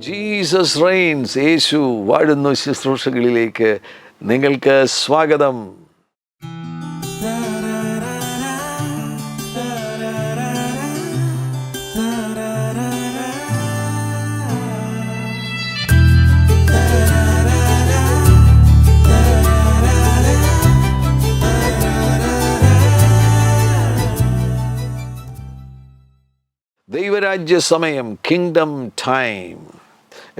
Jesus Reigns, യേശു വാഴുന്നു ശുശ്രൂഷകളിലേക്ക് നിങ്ങൾക്ക് സ്വാഗതം. ദൈവരാജ്യ സമയം, കിങ്ഡം ടൈം.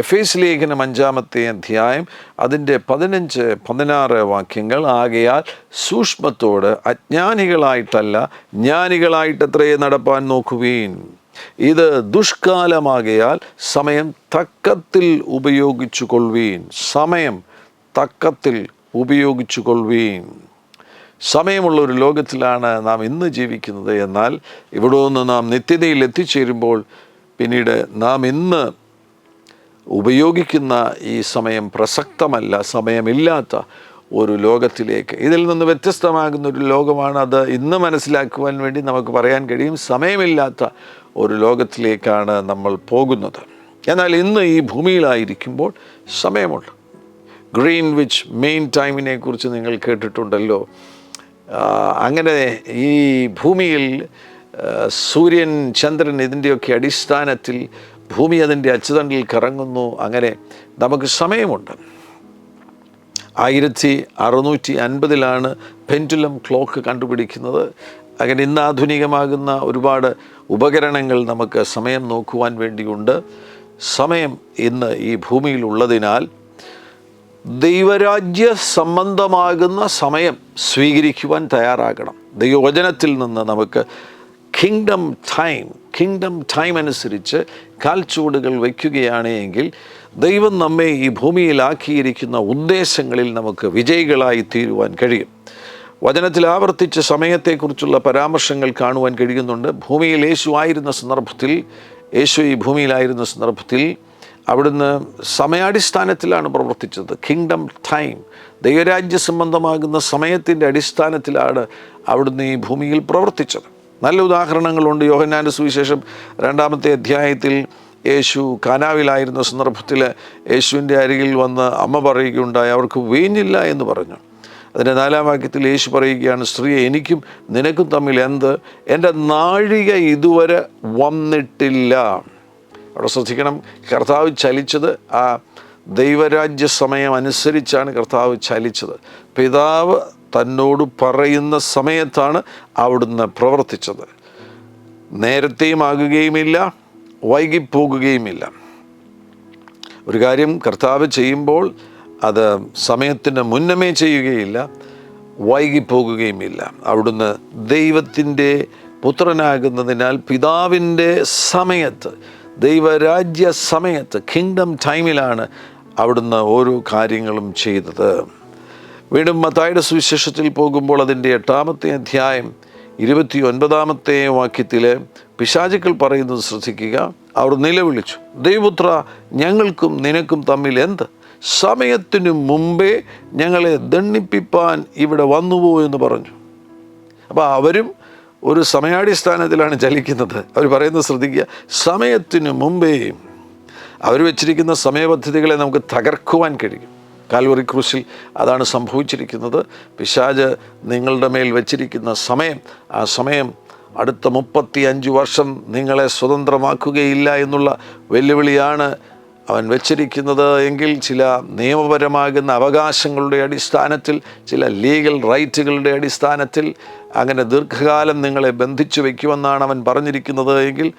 എഫേസ് ലേഖനം 5-ാമത്തെ അധ്യായം അതിൻ്റെ 15-16 വാക്യങ്ങൾ. ആകയാൽ സൂക്ഷ്മത്തോട് അജ്ഞാനികളായിട്ടല്ല ജ്ഞാനികളായിട്ടത്രേ നടപ്പാൻ നോക്കുവീൻ. ഇത് ദുഷ്കാലമാകയാൽ സമയം തക്കത്തിൽ ഉപയോഗിച്ചു കൊള്ളുവീൻ. സമയം തക്കത്തിൽ ഉപയോഗിച്ചു കൊള്ളുവീൻ. സമയമുള്ള ഒരു ലോകത്തിലാണ് നാം ഇന്ന് ജീവിക്കുന്നത്. എന്നാൽ ഇവിടെ നിന്ന് നാം നിത്യതയിൽ എത്തിച്ചേരുമ്പോൾ പിന്നീട് നാം ഇന്ന് ഉപയോഗിക്കുന്ന ഈ സമയം പ്രസക്തമല്ല, സമയമില്ലാത്ത ഒരു ലോകത്തിലേക്ക്, ഇതിൽ നിന്ന് വ്യത്യസ്തമാകുന്ന ഒരു ലോകമാണ് അത്. ഇന്ന് മനസ്സിലാക്കുവാൻ വേണ്ടി നമുക്ക് പറയാൻ കഴിയും, സമയമില്ലാത്ത ഒരു ലോകത്തിലേക്കാണ് നമ്മൾ പോകുന്നത്. എന്നാൽ ഇന്ന് ഈ ഭൂമിയിലായിരിക്കുമ്പോൾ സമയമുണ്ട്. ഗ്രീൻവിച്ച് മെയിൻ ടൈമിനെ കുറിച്ച് നിങ്ങൾ കേട്ടിട്ടുണ്ടല്ലോ. അങ്ങനെ ഈ ഭൂമിയിൽ സൂര്യൻ, ചന്ദ്രൻ ഇതിൻ്റെയൊക്കെ അടിസ്ഥാനത്തിൽ ഭൂമി അതിൻ്റെ അച്ചുതണ്ടിൽ കറങ്ങുന്നു. അങ്ങനെ നമുക്ക് സമയമുണ്ട്. 1650 പെൻഡുലം ക്ലോക്ക് കണ്ടുപിടിക്കുന്നത്. അങ്ങനെ ഇന്ന് ആധുനികമാകുന്ന ഒരുപാട് ഉപകരണങ്ങൾ നമുക്ക് സമയം നോക്കുവാൻ വേണ്ടിയുണ്ട്. സമയം ഇന്ന് ഈ ഭൂമിയിൽ ഉള്ളതിനാൽ ദൈവരാജ്യ സംബന്ധമാകുന്ന സമയം സ്വീകരിക്കുവാൻ തയ്യാറാകണം. ദൈവവചനത്തിൽ നിന്ന് നമുക്ക് കിങ്ഡം ടൈം അനുസരിച്ച് കാൽച്ചുവടുകൾ വയ്ക്കുകയാണ് എങ്കിൽ ദൈവം നമ്മെ ഈ ഭൂമിയിലാക്കിയിരിക്കുന്ന ഉദ്ദേശങ്ങളിൽ നമുക്ക് വിജയികളായി തീരുവാൻ കഴിയും. വചനത്തിൽ ആവർത്തിച്ച് സമയത്തെക്കുറിച്ചുള്ള പരാമർശങ്ങൾ കാണുവാൻ കഴിയുന്നുണ്ട്. ഭൂമിയിൽ യേശു ഈ ഭൂമിയിലായിരുന്ന സന്ദർഭത്തിൽ അവിടുന്ന് സമയാടിസ്ഥാനത്തിലാണ് പ്രവർത്തിച്ചത്. കിങ്ഡം ടൈം, ദൈവരാജ്യ സംബന്ധമാകുന്ന സമയത്തിൻ്റെ അടിസ്ഥാനത്തിലാണ് അവിടുന്ന് ഈ ഭൂമിയിൽ പ്രവർത്തിച്ചത്. നല്ല ഉദാഹരണങ്ങളുണ്ട്. യോഹന്നാൻ്റെ സുവിശേഷം 2-ാമത്തെ അധ്യായത്തിൽ യേശു കാനാവിലായിരുന്ന സന്ദർഭത്തിൽ യേശുവിൻ്റെ അരികിൽ വന്ന് അമ്മ പറയുകയുണ്ടായി, അവർക്ക് വീഞ്ഞില്ല എന്ന് പറഞ്ഞു. അതിൻ്റെ 4-ാം വാക്യത്തിൽ യേശു പറയുകയാണ്, സ്ത്രീയെ, എനിക്കും നിനക്കും തമ്മിൽ എന്ത്? എൻ്റെ നാഴിക ഇതുവരെ വന്നിട്ടില്ല. അവിടെ ശ്രദ്ധിക്കണം, കർത്താവ് ചലിച്ചത് ആ ദൈവരാജ്യ സമയം അനുസരിച്ചാണ് കർത്താവ് ചലിച്ചത്. പിതാവ് തന്നോട് പറയുന്ന സമയത്താണ് അവിടുന്ന് പ്രവർത്തിച്ചത്. നേരത്തെയും ആകുകയുമില്ല, വൈകിപ്പോകുകയുമില്ല. ഒരു കാര്യം കർത്താവ് ചെയ്യുമ്പോൾ അത് സമയത്തിന് മുന്നമേ ചെയ്യുകയില്ല, വൈകിപ്പോകുകയുമില്ല. അവിടുന്ന് ദൈവത്തിൻ്റെ പുത്രനാകുന്നതിനാൽ പിതാവിൻ്റെ സമയത്ത്, ദൈവരാജ്യ സമയത്ത്, കിങ്ഡം ടൈമിലാണ് അവിടുന്ന് ഓരോ കാര്യങ്ങളും ചെയ്തത്. വീണ്ടും മത്തായിയുടെ സുവിശേഷത്തിൽ പോകുമ്പോൾ അതിൻ്റെ 8-ാമത്തെ അധ്യായം 29-ാമത്തെ വാക്യത്തിൽ പിശാചുക്കൾ പറയുന്നത് ശ്രദ്ധിക്കുക. അവർ നിലവിളിച്ചു, ദൈവപുത്ര, ഞങ്ങൾക്കും നിനക്കും തമ്മിൽ എന്ത്? സമയത്തിനു മുമ്പേ ഞങ്ങളെ ദണ്ഡിപ്പിപ്പാൻ ഇവിടെ വന്നുവോ എന്ന് പറഞ്ഞു. അപ്പോൾ അവരും ഒരു സമയാടിസ്ഥാനത്തിലാണ് ചലിക്കുന്നത്. അവർ പറയുന്നത് ശ്രദ്ധിക്കുക, സമയത്തിനു മുമ്പേ. അവർ വെച്ചിരിക്കുന്ന സമയപദ്ധതികളെ നമുക്ക് തകർക്കുവാൻ കഴിയും. കാൽവറി ക്രൂശിൽ അതാണ് സംഭവിച്ചിരിക്കുന്നത്. പിശാച് നിങ്ങളുടെ മേൽ വെച്ചിരിക്കുന്ന സമയം, ആ സമയം അടുത്ത 35 വർഷം നിങ്ങളെ സ്വതന്ത്രമാക്കുകയില്ല എന്നുള്ള വെല്ലുവിളിയാണ് അവൻ വെച്ചിരിക്കുന്നത്. എങ്കിൽ ചില നിയമപരമാകുന്ന അവകാശങ്ങളുടെ അടിസ്ഥാനത്തിൽ, ചില ലീഗൽ റൈറ്റുകളുടെ അടിസ്ഥാനത്തിൽ അങ്ങനെ ദീർഘകാലം നിങ്ങളെ ബന്ധിച്ചു വയ്ക്കുമെന്നാണ് അവൻ പറഞ്ഞിരിക്കുന്നത്. എങ്കിൽ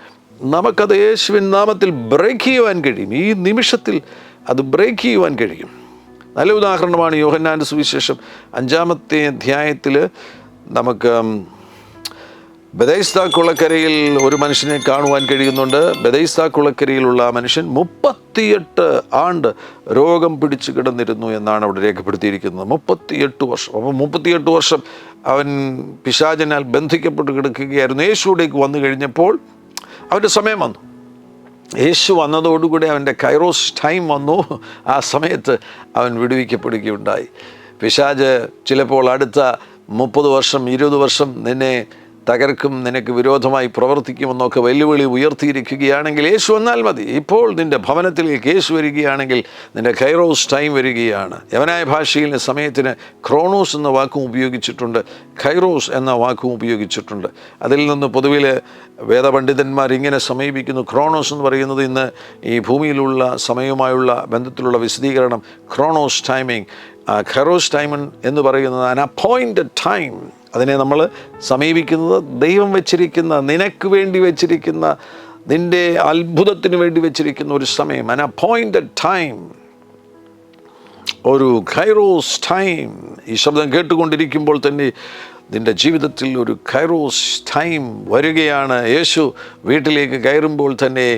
നമുക്കത് യേശുവിൻ നാമത്തിൽ ബ്രേക്ക് ചെയ്യുവാൻ കഴിയും. ഈ നിമിഷത്തിൽ അത് ബ്രേക്ക് ചെയ്യുവാൻ കഴിയും. നല്ല ഉദാഹരണമാണ് യോഹന്നാൻ്റെ സുവിശേഷം 5-ാമത്തെ അധ്യായത്തിൽ നമുക്ക് ബെഥസ്ദാ കുളക്കരയിൽ ഒരു മനുഷ്യനെ കാണുവാൻ കഴിയുന്നുണ്ട്. ബെഥസ്ദാ കുളക്കരയിലുള്ള ആ മനുഷ്യൻ 38 ആണ്ട് രോഗം പിടിച്ചു കിടന്നിരുന്നു എന്നാണ് അവിടെ രേഖപ്പെടുത്തിയിരിക്കുന്നത്. 38 വർഷം. അപ്പോൾ 38 വർഷം അവൻ പിശാചിനാൽ ബന്ധിക്കപ്പെട്ട് കിടക്കുകയായിരുന്നു. യേശുവിലേക്ക് വന്നു കഴിഞ്ഞപ്പോൾ അവൻ്റെ സമയം വന്നു. യേശു വന്നതോടുകൂടി അവൻ്റെ കൈറോസ് ടൈം വന്നു. ആ സമയത്ത് അവൻ വിടുവിക്കപ്പെടുകയുണ്ടായി. പിശാച് ചിലപ്പോൾ അടുത്ത 30 വർഷം 20 വർഷം നിന്നെ തകർക്കും, നിനക്ക് വിരോധമായി പ്രവർത്തിക്കുമെന്നൊക്കെ വെല്ലുവിളി ഉയർത്തിയിരിക്കുകയാണെങ്കിൽ യേശു വന്നാൽ മതി. ഇപ്പോൾ നിൻ്റെ ഭവനത്തിലേക്ക് യേശു വരികയാണെങ്കിൽ നിൻ്റെ കൈറോസ് ടൈം വരികയാണ്. യവനായ ഭാഷയിൽ സമയത്തിന് ക്രോണോസ് എന്ന വാക്കും ഉപയോഗിച്ചിട്ടുണ്ട്, കൈറോസ് എന്ന വാക്കും ഉപയോഗിച്ചിട്ടുണ്ട്. അതിൽ നിന്ന് പൊതുവിൽ വേദപണ്ഡിതന്മാർ ഇങ്ങനെ സമീപിക്കുന്നു. ക്രോണോസ് എന്ന് പറയുന്നത് ഇന്ന് ഈ ഭൂമിയിലുള്ള സമയവുമായുള്ള ബന്ധത്തിലുള്ള വിശദീകരണം ക്രോണോസ് ടൈമിങ്. കൈറോസ് ടൈം എന്ന് പറയുന്നത് അൻ അപ്പോയിൻറ്റഡ് ടൈം. അതിനെ നമ്മൾ സമീപിക്കുന്നത് ദൈവം വെച്ചിരിക്കുന്ന, നിനക്ക് വേണ്ടി വെച്ചിരിക്കുന്ന, നിൻ്റെ അത്ഭുതത്തിന് വേണ്ടി വെച്ചിരിക്കുന്ന ഒരു സമയം, അൻ അപ്പോയിൻറ്റഡ് ടൈം, ഒരു കൈറോസ് ടൈം. ഈ ശബ്ദം കേട്ടുകൊണ്ടിരിക്കുമ്പോൾ തന്നെ നിൻ്റെ ജീവിതത്തിൽ ഒരു കൈറോസ് ടൈം വരികയാണ്. യേശു വീട്ടിലേക്ക് കയറുമ്പോൾ തന്നെ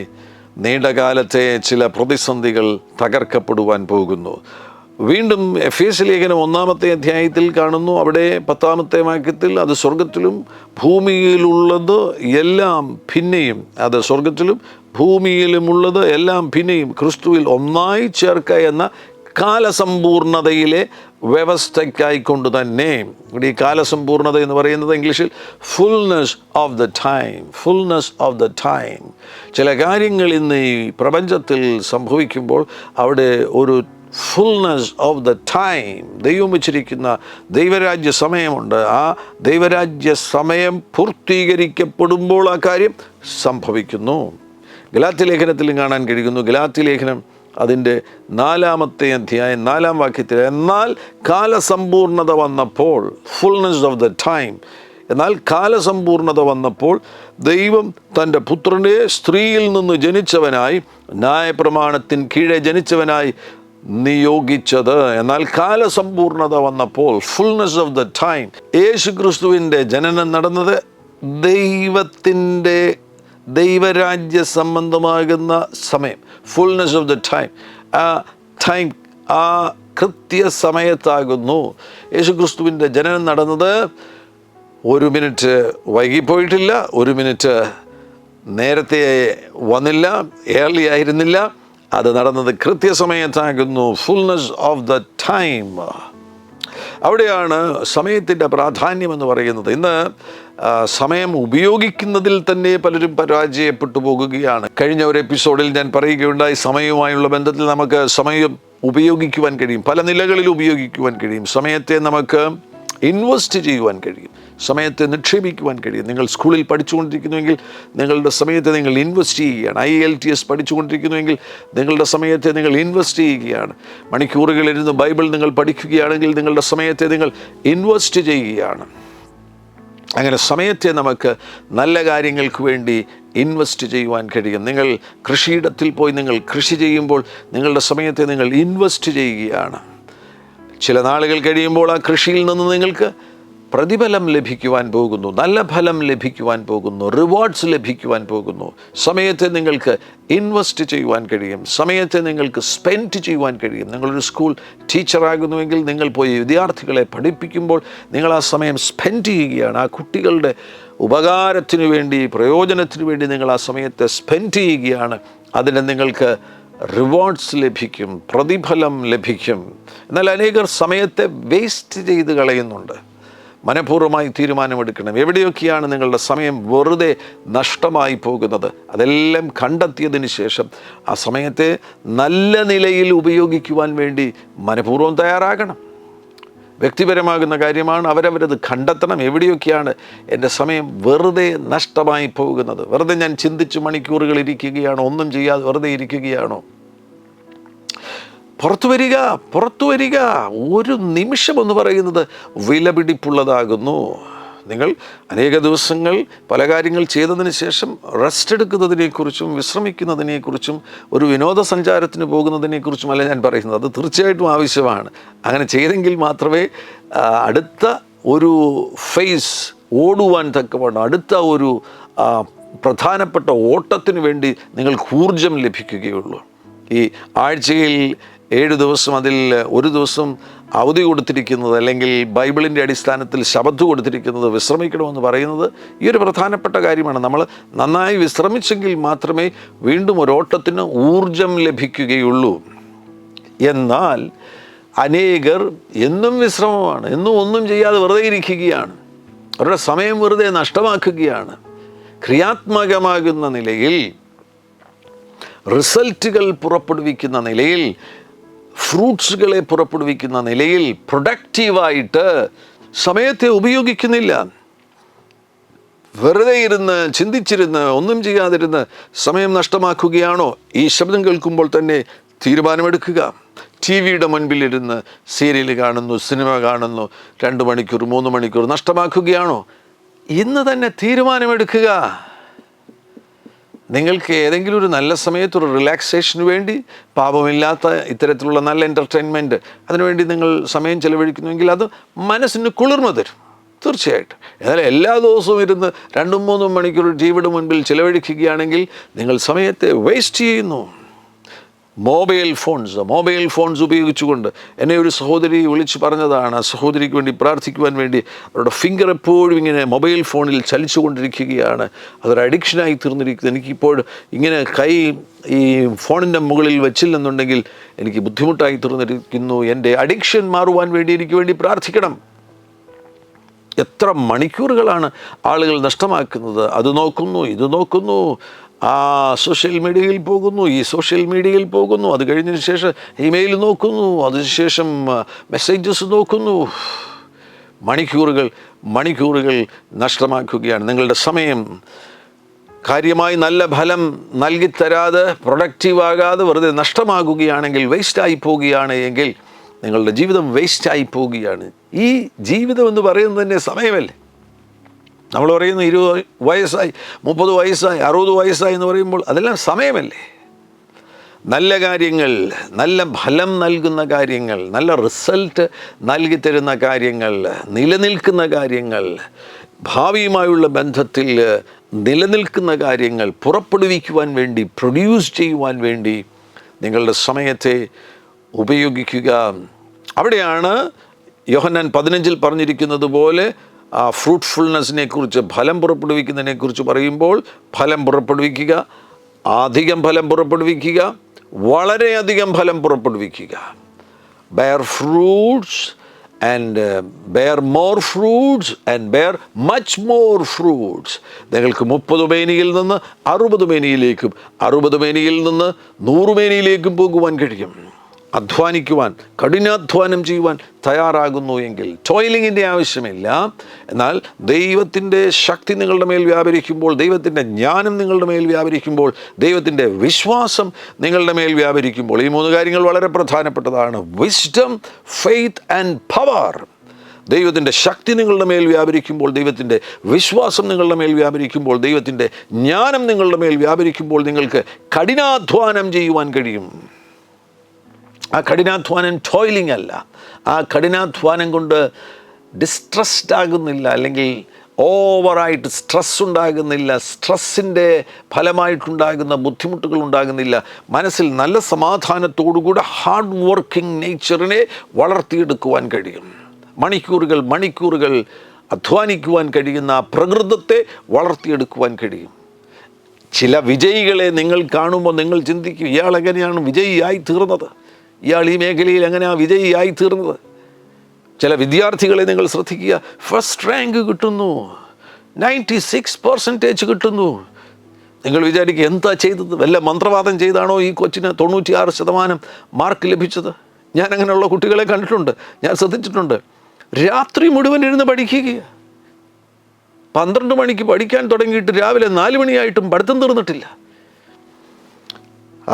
നീണ്ടകാലത്തെ ചില പ്രതിസന്ധികൾ തകർക്കപ്പെടുവാൻ പോകുന്നു. വീണ്ടും എഫേസ്യ ലേഖനം 1-ാമത്തെ അധ്യായത്തിൽ കാണുന്നു. അവിടെ 10-ാമത്തെ വാക്യത്തിൽ അത് സ്വർഗത്തിലും ഭൂമിയിലുള്ളത് എല്ലാം പിന്നെയും, അത് സ്വർഗത്തിലും ഭൂമിയിലുമുള്ളത് എല്ലാം പിന്നെയും ക്രിസ്തുവിൽ ഒന്നായി ചേർക്ക എന്ന കാലസമ്പൂർണതയിലെ വ്യവസ്ഥയ്ക്കായിക്കൊണ്ട് തന്നെ. ഇവിടെ ഈ കാലസമ്പൂർണത എന്ന് പറയുന്നത് ഇംഗ്ലീഷിൽ fullness of the time, fullness of the time. ചില കാര്യങ്ങൾ ഇന്ന് ഈ പ്രപഞ്ചത്തിൽ സംഭവിക്കുമ്പോൾ അവിടെ ഒരു ഫുൾനെസ് ഓഫ് ദ ടൈം, ദൈവം വെച്ചിരിക്കുന്ന ദൈവരാജ്യ സമയമുണ്ട്. ആ ദൈവരാജ്യ സമയം പൂർത്തീകരിക്കപ്പെടുമ്പോൾ ആ കാര്യം സംഭവിക്കുന്നു. ഗലാത്യ ലേഖനത്തിലും കാണാൻ കഴിയുന്നു. ഗലാത്യ ലേഖനം അതിൻ്റെ 4-ാമത്തെ അധ്യായം 4-ാം വാക്യത്തിൽ, എന്നാൽ കാലസമ്പൂർണത വന്നപ്പോൾ, ഫുൾനെസ് ഓഫ് ദ ടൈം, എന്നാൽ കാലസമ്പൂർണത വന്നപ്പോൾ ദൈവം തൻ്റെ പുത്രനെ സ്ത്രീയിൽ നിന്ന് ജനിച്ചവനായി, ന്യായപ്രമാണത്തിന് കീഴെ ജനിച്ചവനായി നിയോഗിച്ചത്. എന്നാൽ കാലസമ്പൂർണത വന്നപ്പോൾ, ഫുൾനെസ് ഓഫ് ദ ടൈം, യേശു ക്രിസ്തുവിൻ്റെ ജനനം നടന്നത് ദൈവരാജ്യ സംബന്ധമാകുന്ന സമയം, ഫുൾനെസ് ഓഫ് ദ ടൈം. ആ കൃത്യസമയത്താകുന്നു. യേശു ക്രിസ്തുവിൻ്റെ ജനനം നടന്നത് 1 മിനിറ്റ് വൈകിപ്പോയിട്ടില്ല, 1 മിനിറ്റ് നേരത്തെ വന്നില്ല, ഏർലി ആയിരുന്നില്ല. അത് നടന്നത് കൃത്യസമയത്താകുന്നു, ഫുൾനെസ് ഓഫ് ദ ടൈം. അവിടെയാണ് സമയത്തിൻ്റെ പ്രാധാന്യം എന്ന് പറയുന്നത്. ഇന്ന് സമയം ഉപയോഗിക്കുന്നതിൽ തന്നെ പലരും പരാജയപ്പെട്ടു പോകുകയാണ്. കഴിഞ്ഞ ഒരു എപ്പിസോഡിൽ ഞാൻ പറയുകയുണ്ടായി, സമയവുമായുള്ള ബന്ധത്തിൽ നമുക്ക് സമയം ഉപയോഗിക്കുവാൻ കഴിയും, പല നിലകളിൽ ഉപയോഗിക്കുവാൻ കഴിയും. സമയത്തെ നമുക്ക് ഇൻവെസ്റ്റ് ചെയ്യുവാൻ കഴിയും, സമയത്തെ നിക്ഷേപിക്കുവാൻ കഴിയും. നിങ്ങൾ സ്കൂളിൽ പഠിച്ചുകൊണ്ടിരിക്കുന്നുവെങ്കിൽ നിങ്ങളുടെ സമയത്തെ നിങ്ങൾ ഇൻവെസ്റ്റ് ചെയ്യുകയാണ്. IELTS പഠിച്ചുകൊണ്ടിരിക്കുന്നുവെങ്കിൽ നിങ്ങളുടെ സമയത്തെ നിങ്ങൾ ഇൻവെസ്റ്റ് ചെയ്യുകയാണ്. മണിക്കൂറുകളിരുന്ന് ബൈബിൾ നിങ്ങൾ പഠിക്കുകയാണെങ്കിൽ നിങ്ങളുടെ സമയത്തെ നിങ്ങൾ ഇൻവെസ്റ്റ് ചെയ്യുകയാണ്. അങ്ങനെ സമയത്തെ നമുക്ക് നല്ല കാര്യങ്ങൾക്ക് വേണ്ടി ഇൻവെസ്റ്റ് ചെയ്യുവാൻ കഴിയും. നിങ്ങൾ കൃഷിയിടത്തിൽ പോയി നിങ്ങൾ കൃഷി ചെയ്യുമ്പോൾ നിങ്ങളുടെ സമയത്തെ നിങ്ങൾ ഇൻവെസ്റ്റ് ചെയ്യുകയാണ്. ചില നാളുകൾ കഴിയുമ്പോൾ ആ കൃഷിയിൽ നിന്ന് നിങ്ങൾക്ക് പ്രതിഫലം ലഭിക്കുവാൻ പോകുന്നു, നല്ല ഫലം ലഭിക്കുവാൻ പോകുന്നു, റിവാർഡ്സ് ലഭിക്കുവാൻ പോകുന്നു. സമയത്തെ നിങ്ങൾക്ക് ഇൻവെസ്റ്റ് ചെയ്യുവാൻ കഴിയും, സമയത്തെ നിങ്ങൾക്ക് സ്പെൻഡ് ചെയ്യുവാൻ കഴിയും. നിങ്ങളൊരു സ്കൂൾ ടീച്ചറാകുന്നുവെങ്കിൽ നിങ്ങൾ പോയി വിദ്യാർത്ഥികളെ പഠിപ്പിക്കുമ്പോൾ നിങ്ങൾ ആ സമയം സ്പെൻഡ് ചെയ്യുകയാണ്. ആ കുട്ടികളുടെ ഉപകാരത്തിനു വേണ്ടി, പ്രയോജനത്തിനു വേണ്ടി നിങ്ങൾ ആ സമയത്തെ സ്പെൻഡ് ചെയ്യുകയാണ്. അതിന് നിങ്ങൾക്ക് റിവാർഡ്സ് ലഭിക്കും, പ്രതിഫലം ലഭിക്കും. എന്നാൽ അനേകർ സമയത്തെ വേസ്റ്റ് ചെയ്ത് കളയുന്നുണ്ട്. മനഃപൂർവ്വമായി തീരുമാനമെടുക്കണം. എവിടെയൊക്കെയാണ് നിങ്ങളുടെ സമയം വെറുതെ നഷ്ടമായി പോകുന്നത്, അതെല്ലാം കണ്ടെത്തിയതിന് ശേഷം ആ സമയത്തെ നല്ല നിലയിൽ ഉപയോഗിക്കുവാൻ വേണ്ടി മനഃപൂർവ്വം തയ്യാറാകണം. വ്യക്തിപരമാകുന്ന കാര്യമാണ്, അവരവരത് കണ്ടെത്തണം. എവിടെയൊക്കെയാണ് എൻ്റെ സമയം വെറുതെ നഷ്ടമായി പോകുന്നത്, വെറുതെ ഞാൻ ചിന്തിച്ച് മണിക്കൂറുകൾ ഇരിക്കുകയാണോ, ഒന്നും ചെയ്യാതെ വെറുതെ ഇരിക്കുകയാണോ? പുറത്തു വരിക. ഒരു നിമിഷം എന്ന് പറയുന്നത് വിലപിടിപ്പുള്ളതാകുന്നു. നിങ്ങൾ അനേക ദിവസങ്ങൾ പല കാര്യങ്ങൾ ചെയ്തതിന് ശേഷം റെസ്റ്റ് എടുക്കുന്നതിനെക്കുറിച്ചും വിശ്രമിക്കുന്നതിനെക്കുറിച്ചും ഒരു വിനോദസഞ്ചാരത്തിന് പോകുന്നതിനെക്കുറിച്ചുമല്ല ഞാൻ പറയുന്നത്. അത് തീർച്ചയായിട്ടും ആവശ്യമാണ്. അങ്ങനെ ചെയ്തെങ്കിൽ മാത്രമേ അടുത്ത ഒരു ഫേസ് ഓടുവാൻ തക്കവണ്ണം, അടുത്ത ഒരു പ്രധാനപ്പെട്ട ഓട്ടത്തിന് വേണ്ടി നിങ്ങൾക്ക് ഊർജം ലഭിക്കുകയുള്ളൂ. ഈ ആഴ്ചയിൽ 7 ദിവസം അതിൽ ഒരു ദിവസം അവധി കൊടുത്തിരിക്കുന്നത്, അല്ലെങ്കിൽ ബൈബിളിൻ്റെ അടിസ്ഥാനത്തിൽ ശബത്ത് കൊടുത്തിരിക്കുന്നത്, വിശ്രമിക്കണമെന്ന് പറയുന്നത് ഈ ഒരു പ്രധാനപ്പെട്ട കാര്യമാണ്. നമ്മൾ നന്നായി വിശ്രമിച്ചെങ്കിൽ മാത്രമേ വീണ്ടും ഒരോട്ടത്തിന് ഊർജം ലഭിക്കുകയുള്ളൂ. എന്നാൽ അനേകർ എന്നും വിശ്രമമാണ്, എന്നും ഒന്നും ചെയ്യാതെ വെറുതെ ഇരിക്കുകയാണ്. അവരുടെ സമയം വെറുതെ നഷ്ടമാക്കുകയാണ്. ക്രിയാത്മകമാകുന്ന നിലയിൽ, റിസൾട്ടുകൾ പുറപ്പെടുവിക്കുന്ന നിലയിൽ, ഫ്രൂട്ട്സുകളെ പുറപ്പെടുവിക്കുന്ന നിലയിൽ പ്രൊഡക്റ്റീവായിട്ട് സമയത്തെ ഉപയോഗിക്കുന്നില്ല. വെറുതെ ഇരുന്ന് ചിന്തിച്ചിരുന്ന് ഒന്നും ചെയ്യാതിരുന്ന് സമയം നഷ്ടമാക്കുകയാണോ? ഈ ശബ്ദം കേൾക്കുമ്പോൾ തന്നെ തീരുമാനമെടുക്കുക. ടി വിയുടെ മുൻപിലിരുന്ന് സീരിയൽ കാണുന്നു, സിനിമ കാണുന്നു, 2 മണിക്കൂർ 3 മണിക്കൂർ നഷ്ടമാക്കുകയാണോ? ഇന്ന് തന്നെ തീരുമാനമെടുക്കുക. നിങ്ങൾക്ക് ഏതെങ്കിലും ഒരു നല്ല സമയത്ത് ഒരു റിലാക്സേഷന് വേണ്ടി, പാപമില്ലാത്ത ഇത്തരത്തിലുള്ള നല്ല എൻ്റർടൈൻമെൻറ്റ് അതിനുവേണ്ടി നിങ്ങൾ സമയം ചെലവഴിക്കുന്നുവെങ്കിൽ അത് മനസ്സിന് കുളിർമ തരും, തീർച്ചയായിട്ടും. എന്നാൽ എല്ലാ ദിവസവും ഇരുന്ന് 2-3 മണിക്കൂർ ടി വിയുടെ മുൻപിൽ ചിലവഴിക്കുകയാണെങ്കിൽ നിങ്ങൾ സമയത്തെ വേസ്റ്റ് ചെയ്യുന്നു. മൊബൈൽ ഫോൺസ് ഉപയോഗിച്ചുകൊണ്ട് എന്നെ ഒരു സഹോദരി വിളിച്ച് പറഞ്ഞതാണ്. ആ സഹോദരിക്ക് വേണ്ടി പ്രാർത്ഥിക്കുവാൻ വേണ്ടി അവരുടെ ഫിംഗർ എപ്പോഴും ഇങ്ങനെ മൊബൈൽ ഫോണിൽ ചലിച്ചുകൊണ്ടിരിക്കുകയാണ്. അതൊരു അഡിക്ഷനായി തീർന്നിരിക്കുന്നത്. എനിക്കിപ്പോൾ ഇങ്ങനെ കൈ ഈ ഫോണിൻ്റെ മുകളിൽ വെച്ചില്ലെന്നുണ്ടെങ്കിൽ എനിക്ക് ബുദ്ധിമുട്ടായി തീർന്നിരിക്കുന്നു. എൻ്റെ അഡിക്ഷൻ മാറുവാൻ വേണ്ടി എനിക്ക് വേണ്ടി പ്രാർത്ഥിക്കണം. എത്ര മണിക്കൂറുകളാണ് ആളുകൾ നഷ്ടമാക്കുന്നത്. അത് നോക്കുന്നു, ഇത് നോക്കുന്നു, ആ സോഷ്യൽ മീഡിയയിൽ പോകുന്നു, ഈ സോഷ്യൽ മീഡിയയിൽ പോകുന്നു, അത് കഴിഞ്ഞതിന് ശേഷം ഇമെയിൽ നോക്കുന്നു, അതിനുശേഷം മെസ്സേജസ് നോക്കുന്നു. മണിക്കൂറുകൾ നഷ്ടമാക്കുകയാണ്. നിങ്ങളുടെ സമയം കാര്യമായി നല്ല ഫലം നൽകിത്തരാതെ, പ്രൊഡക്റ്റീവാകാതെ വെറുതെ നഷ്ടമാകുകയാണെങ്കിൽ, വേസ്റ്റായി പോവുകയാണ് എങ്കിൽ നിങ്ങളുടെ ജീവിതം വേസ്റ്റായി പോവുകയാണ്. ഈ ജീവിതം എന്ന് പറയുന്നത് തന്നെ സമയമല്ലേ. നമ്മൾ പറയുന്നു 20 വയസ്സായി, 30 വയസ്സായി, 60 വയസ്സായി എന്ന് പറയുമ്പോൾ അതെല്ലാം സമയമല്ലേ. നല്ല കാര്യങ്ങൾ, നല്ല ഫലം നൽകുന്ന കാര്യങ്ങൾ, നല്ല റിസൾട്ട് നൽകിത്തരുന്ന കാര്യങ്ങൾ, നിലനിൽക്കുന്ന കാര്യങ്ങൾ, ഭാവിയുമായുള്ള ബന്ധത്തിൽ നിലനിൽക്കുന്ന കാര്യങ്ങൾ പുറപ്പെടുവിക്കുവാൻ വേണ്ടി, പ്രൊഡ്യൂസ് ചെയ്യുവാൻ വേണ്ടി നിങ്ങളുടെ സമയത്തെ ഉപയോഗിക്കുക. അവിടെയാണ് യോഹന്നാൻ 15 പറഞ്ഞിരിക്കുന്നത് പോലെ ആ ഫ്രൂട്ട്ഫുൾനെസ്സിനെ കുറിച്ച്, ഫലം പുറപ്പെടുവിക്കുന്നതിനെ കുറിച്ച് പറയുമ്പോൾ, ഫലം പുറപ്പെടുവിക്കുക, അധികം ഫലം പുറപ്പെടുവിക്കുക, വളരെയധികം ഫലം പുറപ്പെടുവിക്കുക. bear fruits and bear more fruits and bear much more fruits. നിങ്ങൾക്ക് 30 മേനിയിൽ നിന്ന് 60 മേനിയിലേക്കും, 60 മേനിയിൽ നിന്ന് 100 മേനിയിലേക്കും പോകുവാൻ കഴിയും. അധ്വാനിക്കുവാൻ, കഠിനാധ്വാനം ചെയ്യുവാൻ തയ്യാറാകുന്നു എങ്കിൽ ടോയിലിങ്ങിൻ്റെ ആവശ്യമില്ല. എന്നാൽ ദൈവത്തിൻ്റെ ശക്തി നിങ്ങളുടെ മേൽ വ്യാപരിക്കുമ്പോൾ, ദൈവത്തിൻ്റെ ജ്ഞാനം നിങ്ങളുടെ മേൽ വ്യാപരിക്കുമ്പോൾ, ദൈവത്തിൻ്റെ വിശ്വാസം നിങ്ങളുടെ മേൽ വ്യാപരിക്കുമ്പോൾ, ഈ 3 കാര്യങ്ങൾ വളരെ പ്രധാനപ്പെട്ടതാണ്. Wisdom, faith and power. ദൈവത്തിൻ്റെ ശക്തി നിങ്ങളുടെ മേൽ വ്യാപരിക്കുമ്പോൾ, ദൈവത്തിൻ്റെ വിശ്വാസം നിങ്ങളുടെ മേൽ വ്യാപരിക്കുമ്പോൾ, ദൈവത്തിൻ്റെ ജ്ഞാനം നിങ്ങളുടെ മേൽ വ്യാപരിക്കുമ്പോൾ നിങ്ങൾക്ക് കഠിനാധ്വാനം ചെയ്യുവാൻ കഴിയും. ആ കഠിനാധ്വാനം ടോയിലിംഗ് അല്ല. ആ കഠിനാധ്വാനം കൊണ്ട് ഡിസ്ട്രസ്ഡ് ആകുന്നില്ല, അല്ലെങ്കിൽ ഓവറായിട്ട് സ്ട്രെസ് ഉണ്ടാകുന്നില്ല, സ്ട്രെസ്സിൻ്റെ ഫലമായിട്ടുണ്ടാകുന്ന ബുദ്ധിമുട്ടുകൾ ഉണ്ടാകുന്നില്ല. മനസ്സിൽ നല്ല സമാധാനത്തോടുകൂടെ ഹാർഡ് വർക്കിംഗ് നേച്ചറിനെ വളർത്തിയെടുക്കുവാൻ കഴിയും. മണിക്കൂറുകൾ അധ്വാനിക്കുവാൻ കഴിയുന്ന പ്രകൃതത്തെ വളർത്തിയെടുക്കുവാൻ കഴിയും. ചില വിജയികളെ നിങ്ങൾ കാണുമ്പോൾ നിങ്ങൾ ചിന്തിക്കും, ഇയാൾ എങ്ങനെയാണ് വിജയിയായി തീർന്നത്, ഇയാൾ ഈ മേഖലയിൽ എങ്ങനെയാണ് വിജയിയായി തീർന്നത്. ചില വിദ്യാർത്ഥികളെ നിങ്ങൾ ശ്രദ്ധിക്കുക, ഫസ്റ്റ് റാങ്ക് കിട്ടുന്നു, 96% കിട്ടുന്നു. നിങ്ങൾ വിചാരിക്കുക എന്താ ചെയ്തത്? വല്ല മന്ത്രവാദം ചെയ്താണോ ഈ കൊച്ചിന് 96% മാർക്ക് ലഭിച്ചത്? ഞാൻ അങ്ങനെയുള്ള കുട്ടികളെ കണ്ടിട്ടുണ്ട്, ഞാൻ ശ്രദ്ധിച്ചിട്ടുണ്ട്. രാത്രി മുഴുവൻ ഇരുന്ന് പഠിക്കുക. 12 മണിക്ക് പഠിക്കാൻ തുടങ്ങിയിട്ട് രാവിലെ 4 മണിയായിട്ടും പഠിത്തം തീർന്നിട്ടില്ല.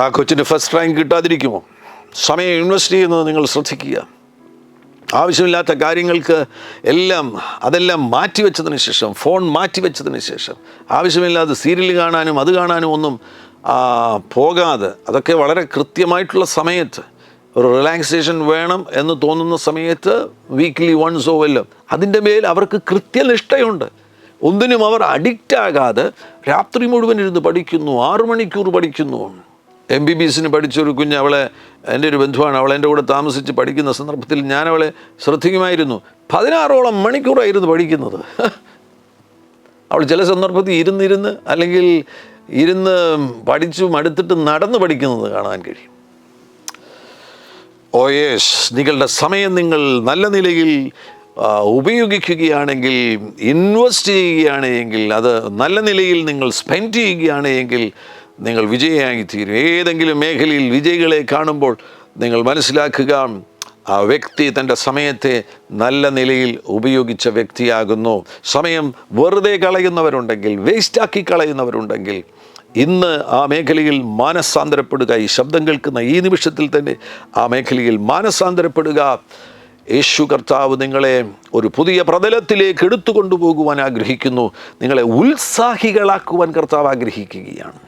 ആ കൊച്ചിന് ഫസ്റ്റ് റാങ്ക് കിട്ടാതിരിക്കുമോ? സമയം ഇൻവെസ്റ്റ് ചെയ്യുന്നത് നിങ്ങൾ ശ്രദ്ധിക്കുക. ആവശ്യമില്ലാത്ത കാര്യങ്ങൾക്ക് അതെല്ലാം മാറ്റിവെച്ചതിന് ശേഷം, ഫോൺ മാറ്റിവെച്ചതിന് ശേഷം, ആവശ്യമില്ലാതെ സീരിയൽ കാണാനും അത് കാണാനും ഒന്നും പോകാതെ, അതൊക്കെ വളരെ കൃത്യമായിട്ടുള്ള സമയത്ത്, ഒരു റിലാക്സേഷൻ വേണം എന്ന് തോന്നുന്ന സമയത്ത്, വീക്ക്ലി വൺസോ വല്ലതും, അതിൻ്റെ മേൽ അവർക്ക് കൃത്യനിഷ്ഠയുണ്ട്. ഒന്നിനും അവർ അഡിക്റ്റ് ആകാതെ രാത്രി മുഴുവൻ ഇരുന്ന് പഠിക്കുന്നു, 6 മണിക്കൂർ പഠിക്കുന്നു. MBBSന് പഠിച്ചൊരു കുഞ്ഞ്, അവളെ എൻ്റെ ഒരു ബന്ധുവാണ്, അവൾ എൻ്റെ കൂടെ താമസിച്ച് പഠിക്കുന്ന സന്ദർഭത്തിൽ ഞാൻ അവളെ ശ്രദ്ധിക്കുമായിരുന്നു. 16ഓളം മണിക്കൂറായിരുന്നു പഠിക്കുന്നത്. അവൾ ചില സന്ദർഭത്തിൽ ഇരുന്ന് അല്ലെങ്കിൽ ഇരുന്ന് പഠിച്ചു മടുത്തിട്ട് നടന്ന് പഠിക്കുന്നത് കാണാൻ കഴിയും. ഓ യേസ്, നിങ്ങളുടെ സമയം നിങ്ങൾ നല്ല നിലയിൽ ഉപയോഗിക്കുകയാണെങ്കിൽ, ഇൻവെസ്റ്റ് ചെയ്യുകയാണെങ്കിൽ, അത് നല്ല നിലയിൽ നിങ്ങൾ സ്പെൻഡ് ചെയ്യുകയാണെങ്കിൽ നിങ്ങൾ വിജയിയായി തീരും. ഏതെങ്കിലും മേഖലയിൽ വിജയികളെ കാണുമ്പോൾ നിങ്ങൾ മനസ്സിലാക്കുക, ആ വ്യക്തി തൻ്റെ സമയത്തെ നല്ല നിലയിൽ ഉപയോഗിച്ച വ്യക്തിയാകുന്നു. സമയം വെറുതെ കളയുന്നവരുണ്ടെങ്കിൽ, വേസ്റ്റാക്കി കളയുന്നവരുണ്ടെങ്കിൽ, ഇന്ന് ആ മേഖലയിൽ മാനസാന്തരപ്പെടുക. ഈ ശബ്ദം കേൾക്കുന്ന ഈ നിമിഷത്തിൽ തന്നെ ആ മേഖലയിൽ മാനസാന്തരപ്പെടുക. യേശു കർത്താവ് നിങ്ങളെ ഒരു പുതിയ പ്രതലത്തിലേക്ക് എടുത്തു കൊണ്ടുപോകുവാൻ ആഗ്രഹിക്കുന്നു. നിങ്ങളെ ഉത്സാഹികളാക്കുവാൻ കർത്താവ് ആഗ്രഹിക്കുകയാണ്.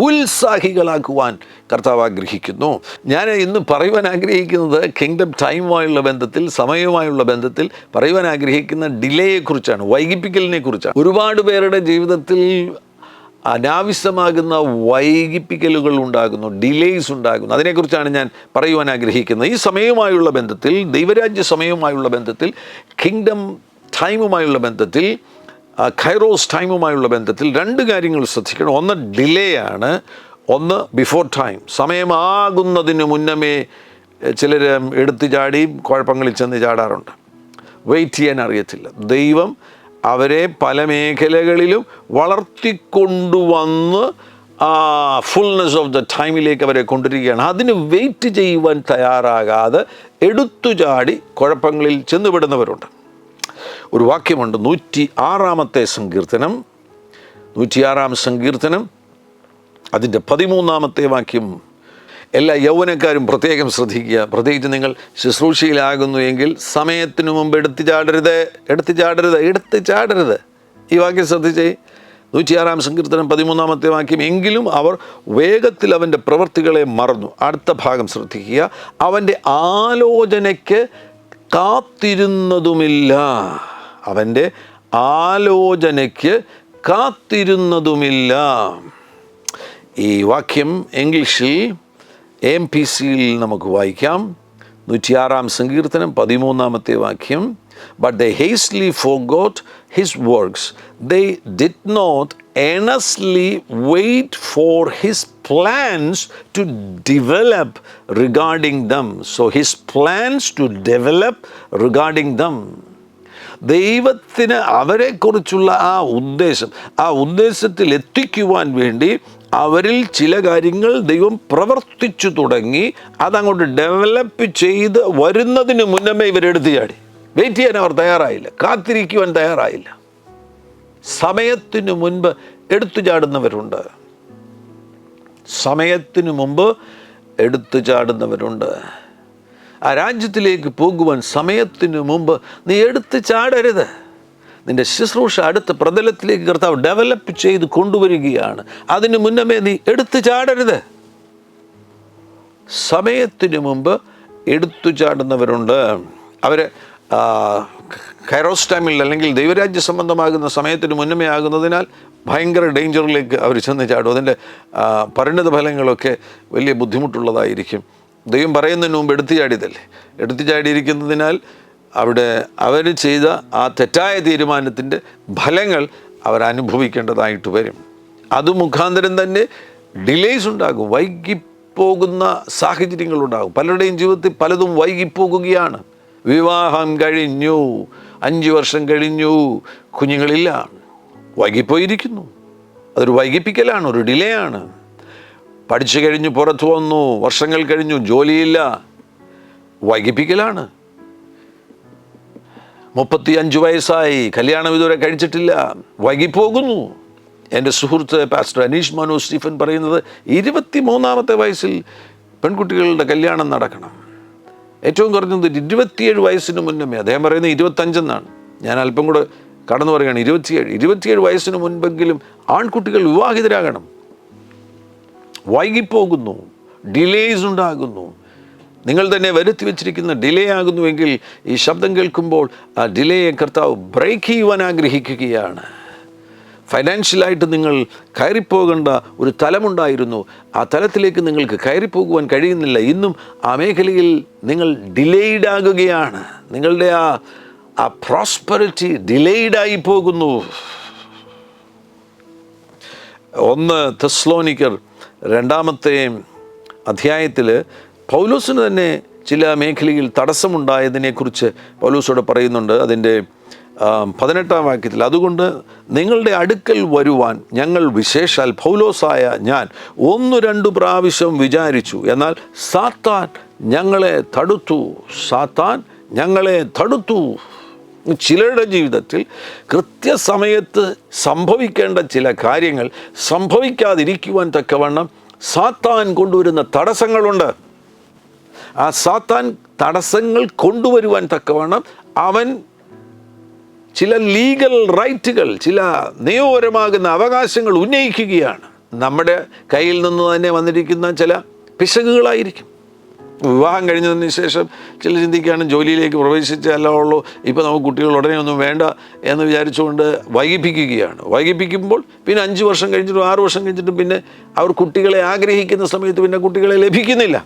ഉത്സാഹികളാക്കുവാൻ കർത്താവ് ആഗ്രഹിക്കുന്നു. ഞാൻ ഇന്ന് പറയുവാൻ ആഗ്രഹിക്കുന്നത് കിങ്ഡം ടൈമുമായുള്ള ബന്ധത്തിൽ, സമയവുമായുള്ള ബന്ധത്തിൽ പറയുവാൻ ആഗ്രഹിക്കുന്ന ഡിലേയെക്കുറിച്ചാണ്, വൈകിപ്പിക്കലിനെ കുറിച്ചാണ്. ഒരുപാട് പേരുടെ ജീവിതത്തിൽ അനാവശ്യമാകുന്ന വൈകിപ്പിക്കലുകൾ ഉണ്ടാകുന്നു, ഡിലേയ്സ് ഉണ്ടാകുന്നു. അതിനെക്കുറിച്ചാണ് ഞാൻ പറയുവാൻ ആഗ്രഹിക്കുന്നത്. ഈ സമയവുമായുള്ള ബന്ധത്തിൽ, ദൈവരാജ്യ സമയവുമായുള്ള ബന്ധത്തിൽ, കിങ്ഡം ടൈമുമായുള്ള ബന്ധത്തിൽ, കൈറോസ് ടൈമുമായുള്ള ബന്ധത്തിൽ രണ്ട് കാര്യങ്ങൾ ശ്രദ്ധിക്കണം. ഒന്ന് ഡിലേ ആണ്, ഒന്ന് ബിഫോർ ടൈം. സമയമാകുന്നതിന് മുന്നമേ ചിലർ എടുത്തു ചാടി കുഴപ്പങ്ങളിൽ ചെന്ന് ചാടാറുണ്ട്. വെയിറ്റ് ചെയ്യാൻ അറിയത്തില്ല. ദൈവം അവരെ പല മേഖലകളിലും വളർത്തിക്കൊണ്ടുവന്ന് ഫുൾനെസ് ഓഫ് ദ ടൈമിലേക്ക് അവരെ കൊണ്ടുവരികയാണ്. അതിന് വെയിറ്റ് ചെയ്യുവാൻ തയ്യാറാകാതെ എടുത്തു ചാടി കുഴപ്പങ്ങളിൽ ചെന്നുപെടുന്നവരുണ്ട്. ഒരു വാക്യമുണ്ട്, 106-ാമത്തെ സങ്കീർത്തനം, 106-ാം സങ്കീർത്തനം അതിൻ്റെ 13-ാമത്തെ വാക്യം. എല്ലാ യൗവനക്കാരും പ്രത്യേകം ശ്രദ്ധിക്കുക. പ്രത്യേകിച്ച് നിങ്ങൾ ശുശ്രൂഷയിലാകുന്നു എങ്കിൽ സമയത്തിനു മുമ്പ് എടുത്തു ചാടരുത്. ഈ വാക്യം ശ്രദ്ധിച്ചേ. 106-ാം സങ്കീർത്തനം 13-ാമത്തെ വാക്യം. എങ്കിലും അവർ വേഗത്തിൽ അവൻ്റെ പ്രവൃത്തികളെ മറന്നു. അടുത്ത ഭാഗം ശ്രദ്ധിക്കുക. അവൻ്റെ ആലോചനയ്ക്ക് കാത്തിരുന്നതുമില്ല. അവൻ്റെ ആലോചനയ്ക്ക് കാത്തിരുന്നതുമില്ല. ഈ വാക്യം ഇംഗ്ലീഷിൽ AMPCയിൽ നമുക്ക് വായിക്കാം. 106-ാം സങ്കീർത്തനം 13-ാമത്തെ വാക്യം. But they hastily forgot his works. They did not earnestly wait for his plans to develop regarding them. So his plans to develop regarding them. ദൈവത്തിന് അവരെക്കുറിച്ചുള്ള ആ ഉദ്ദേശത്തിൽ എത്തിക്കുവാൻ വേണ്ടി അവരിൽ ചില കാര്യങ്ങൾ ദൈവം പ്രവർത്തിച്ചു തുടങ്ങി. അതങ്ങോട്ട് ഡെവലപ്പ് ചെയ്ത് വരുന്നതിന് മുന്നമേ ഇവരെടുത്തു ചാടി. വെയിറ്റ് ചെയ്യാൻ അവർ തയ്യാറായില്ല, കാത്തിരിക്കുവാൻ തയ്യാറായില്ല. സമയത്തിനു മുൻപ് എടുത്തു ചാടുന്നവരുണ്ട്. സമയത്തിനു മുമ്പ് എടുത്തു ചാടുന്നവരുണ്ട്. ആ രാജ്യത്തിലേക്ക് പോകുവാൻ സമയത്തിനു മുമ്പ് നീ എടുത്തു ചാടരുത്. നിന്റെ ശുശ്രൂഷ അടുത്ത പ്രതലത്തിലേക്ക് കർത്താവ് ഡെവലപ്പ് ചെയ്ത് കൊണ്ടുവരികയാണ്. അതിനു മുന്നമേ നീ എടുത്തു ചാടരുത്. സമയത്തിനു മുമ്പ് എടുത്തു ചാടുന്നവരുണ്ട്. അവർ കൈറോസ് ടൈമിൽ അല്ലെങ്കിൽ ദൈവരാജ്യ സംബന്ധമാകുന്ന സമയത്തിന് മുന്നമേ ആകുന്നതിനാൽ ഭയങ്കര ഡേഞ്ചറിലേക്ക് അവർ ചെന്ന് ചാടും. അതിൻ്റെ പരിണിത ഫലങ്ങളൊക്കെ വലിയ ബുദ്ധിമുട്ടുള്ളതായിരിക്കും. ദൈവം പറയുന്നതിന് മുമ്പ് എടുത്തു ചാടിയതല്ലേ. എടുത്തു ചാടിയിരിക്കുന്നതിനാൽ അവിടെ അവർ ചെയ്ത ആ തെറ്റായ തീരുമാനത്തിൻ്റെ ഫലങ്ങൾ അവർ അനുഭവിക്കേണ്ടതായിട്ട് വരും. അത് മുഖാന്തരം തന്നെ ഡിലേയ്സ് ഉണ്ടാകും, വൈകിപ്പോകുന്ന സാഹചര്യങ്ങളുണ്ടാകും. പലരുടെയും ജീവിതത്തിൽ പലതും വൈകിപ്പോകുകയാണ്. വിവാഹം കഴിഞ്ഞു, 5 വർഷം കഴിഞ്ഞു, കുഞ്ഞുങ്ങളില്ല, വൈകിപ്പോയിരിക്കുന്നു. അതൊരു വൈകിപ്പിക്കലാണ്, ഒരു ഡിലേ ആണ്. പഠിച്ചു കഴിഞ്ഞു പുറത്തു വന്നു, വർഷങ്ങൾ കഴിഞ്ഞു, ജോലിയില്ല, വൈകിപ്പിക്കലാണ്. 35 വയസ്സായി, കല്യാണം ഇതുവരെ കഴിച്ചിട്ടില്ല, വൈകിപ്പോകുന്നു. എൻ്റെ സുഹൃത്ത് പാസ്റ്റർ അനീഷ് മനോജ് സ്റ്റീഫൻ പറയുന്നത് 23-ാമത്തെ വയസ്സിൽ പെൺകുട്ടികളുടെ കല്യാണം നടക്കണം. ഏറ്റവും കുറഞ്ഞത് 27 വയസ്സിന് മുന്നമേ. അദ്ദേഹം പറയുന്നത് 25 എന്നാണ്. ഞാൻ അല്പം കൂടെ കടന്നു പറയുകയാണ്. 27 വയസ്സിന് മുൻപെങ്കിലും ആൺകുട്ടികൾ വിവാഹിതരാകണം. വൈകിപ്പോകുന്നു, ഡിലേയ്സ് ഉണ്ടാകുന്നു. നിങ്ങൾ തന്നെ വരുത്തി വച്ചിരിക്കുന്ന ഡിലേ ആകുന്നുവെങ്കിൽ ഈ ശബ്ദം കേൾക്കുമ്പോൾ ആ ഡിലേയെ കർത്താവ് ബ്രേക്ക് ചെയ്യുവാൻ ആഗ്രഹിക്കുകയാണ്. ഫൈനാൻഷ്യലായിട്ട് നിങ്ങൾ കയറിപ്പോകേണ്ട ഒരു തലമുണ്ടായിരുന്നു. ആ തലത്തിലേക്ക് നിങ്ങൾക്ക് കയറിപ്പോകുവാൻ കഴിയുന്നില്ല. ഇന്നും ആ മേഖലയിൽ നിങ്ങൾ ഡിലേയ്ഡ് ആകുകയാണ്. നിങ്ങളുടെ ആ പ്രോസ്പെറിറ്റി ഡിലേയ്ഡായി പോകുന്നു. 1 തെസ്സലോനിക്കർ 2-ാമത്തെ അധ്യായത്തിൽ പൗലോസിന് തന്നെ ചില മേഖലയിൽ തടസ്സമുണ്ടായതിനെക്കുറിച്ച് പൗലോസോട് പറയുന്നുണ്ട് അതിൻ്റെ 18-ാം വാക്യത്തിൽ. അതുകൊണ്ട് നിങ്ങളുടെ അടുക്കൽ വരുവാൻ ഞങ്ങൾ വിശേഷാൽ പൗലോസായ ഞാൻ 1-2 പ്രാവശ്യം വിചാരിച്ചു, എന്നാൽ സാത്താൻ ഞങ്ങളെ തടുത്തു. ചിലരുടെ ജീവിതത്തിൽ കൃത്യസമയത്ത് സംഭവിക്കേണ്ട ചില കാര്യങ്ങൾ സംഭവിക്കാതിരിക്കുവാൻ തക്കവണ്ണം സാത്താൻ കൊണ്ടുവരുന്ന തടസ്സങ്ങളുണ്ട്. ആ സാത്താൻ തടസ്സങ്ങൾ കൊണ്ടുവരുവാൻ തക്കവണ്ണം അവൻ ചില ലീഗൽ റൈറ്റുകൾ, ചില നിയമപരമാകുന്ന അവകാശങ്ങൾ ഉന്നയിക്കുകയാണ്. നമ്മുടെ കയ്യിൽ നിന്ന് തന്നെ വന്നിരിക്കുന്ന ചില പിശകുകളായിരിക്കും. വിവാഹം കഴിഞ്ഞതിന് ശേഷം ചില ചിന്തിക്കുകയാണ് ജോലിയിലേക്ക് പ്രവേശിച്ചല്ലേ ഉള്ളൂ, ഇപ്പോൾ നമുക്ക് കുട്ടികൾ ഉടനെ ഒന്നും വേണ്ട എന്ന് വിചാരിച്ചുകൊണ്ട് വൈകിപ്പിക്കുമ്പോൾ പിന്നെ 5 വർഷം കഴിഞ്ഞിട്ടും 6 വർഷം കഴിഞ്ഞിട്ടും പിന്നെ അവർ കുട്ടികളെ ആഗ്രഹിക്കുന്ന സമയത്ത് പിന്നെ കുട്ടികളെ ലഭിക്കുന്നില്ല.